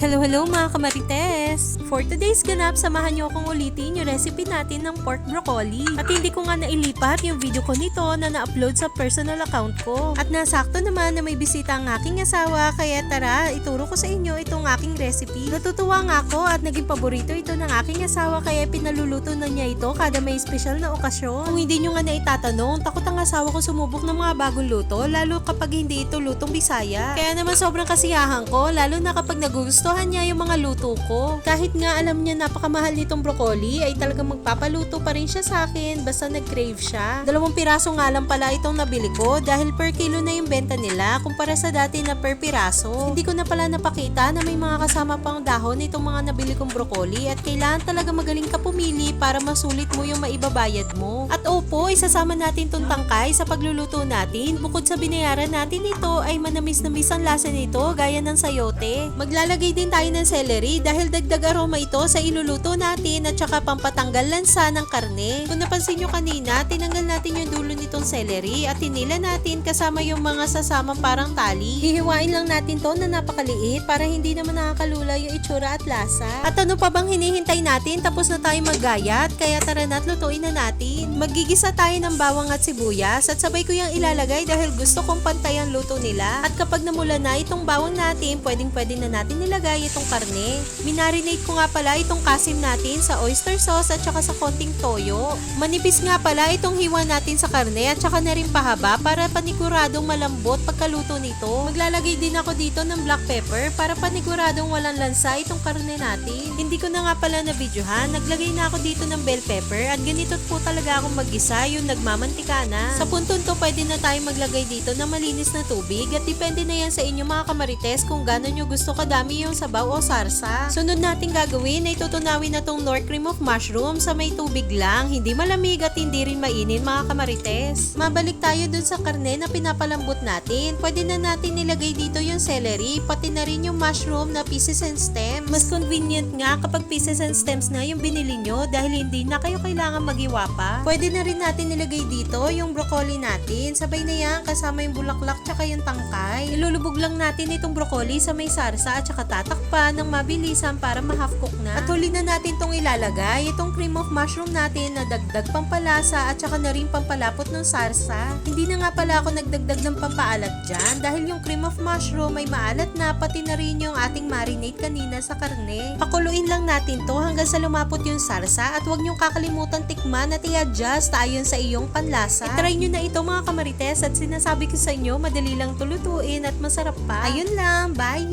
Hello mga kamarites! For today's ganap, samahan niyo akong ulitin yung recipe natin ng pork broccoli. At hindi ko nga nailipat yung video ko nito na na-upload sa personal account ko. At nasakto naman na may bisita ang aking asawa, kaya tara, ituro ko sa inyo itong aking recipe. Natutuwa nga ako at naging paborito ito ng aking asawa, kaya pinaluluto na niya ito kada may special na okasyon. Kung hindi nyo nga naitatanong, takot ang asawa ko sumubok ng mga bagong luto, lalo kapag hindi ito lutong Bisaya. Kaya naman sobrang kasiyahan ko, lalo na kapag nagugustuhan niya yung mga luto ko. Kahit nga alam niya napakamahal nitong broccoli, ay talagang magpapaluto pa rin siya sa akin basta nag-crave siya. 2 piraso nga lang pala itong nabili ko dahil per kilo na yung benta nila kumpara sa dati na per piraso. Hindi ko na pala napakita na may mga kasama pang dahon itong mga nabili kong broccoli at kailangan talaga magaling ka pumili para masulit mo yung maibabayad mo. At opo, isasama natin tong tangkay sa pagluluto natin. Bukod sa binayaran natin ito ay manamis-namis ang lasa nito gaya ng sayote. Maglalagay din tayo ng celery dahil dagdag aroma ito sa iluluto natin at saka pampatanggal lansa ng karne. Kung napansin nyo kanina, tinanggal natin yung dulo nitong celery at tinila natin kasama yung mga sasamang parang tali. Hihiwain lang natin to na napakaliit para hindi naman nakakalula yung itsura at lasa. At ano pa bang hinihintay natin? Tapos na tayo maggayat, kaya tara na't lutuin na natin. Maggigisa tayo ng bawang at sibuyas at sabay ko yung ilalagay dahil gusto kong pantay ang luto nila. At kapag namula na itong bawang natin, pwedeng-pwede na natin nilagay itong karne. Minarinate ko nga pala itong kasim natin sa oyster sauce at saka sa konting toyo. Manipis nga pala itong hiwa natin sa karne at saka na rin pahaba para paniguradong malambot pagkaluto nito. Maglalagay din ako dito ng black pepper para paniguradong walang lansa itong karne natin. Hindi ko na nga pala na videohan, naglagay na ako dito ng bell pepper at ganito po talaga akong mag-isa, yung nagmamantika na. Sa puntong to, pwede na tayo maglagay dito ng malinis na tubig at depende na yan sa inyo mga kamarites kung gano'n nyo gusto kadami yung sabaw o sarsa. Sunod natin gagawin ay tutunawin na tong nor cream of mushroom sa may tubig lang, hindi malamig at hindi rin mainin mga kamarites. Mabalik tayo dun sa karne na pinapalambot natin. Pwede na natin nilagay dito yung celery, pati na rin yung mushroom na pieces and stems. Mas convenient nga kapag pieces and stems na yung binili nyo dahil hindi na kayo kailangan magiwa pa. Pwede na rin natin nilagay dito yung broccoli natin. Sabay na yan kasama yung bulaklak tsaka yung tangkay. Ilulubog lang natin itong broccoli sa may sarsa at saka tatakpan ng mabilisan para ma-half cook na. At huli na natin itong ilalagay, itong cream of mushroom natin na dagdag pampalasa at saka na rin pampalapot ng sarsa. Hindi na nga pala ako nagdagdag ng pampaalat dyan dahil yung cream of mushroom ay maalat na, pati na rin yung ating marinade kanina sa karne. Pakuluin lang natin to hanggang sa lumapot yung sarsa at huwag nyong kakalimutan tikman at i-adjust ayon sa iyong panlasa. I-try nyo na ito mga kamarites at sinasabi ko sa inyo, madali lang tulutuin at masarap pa. Ayun lang, bye!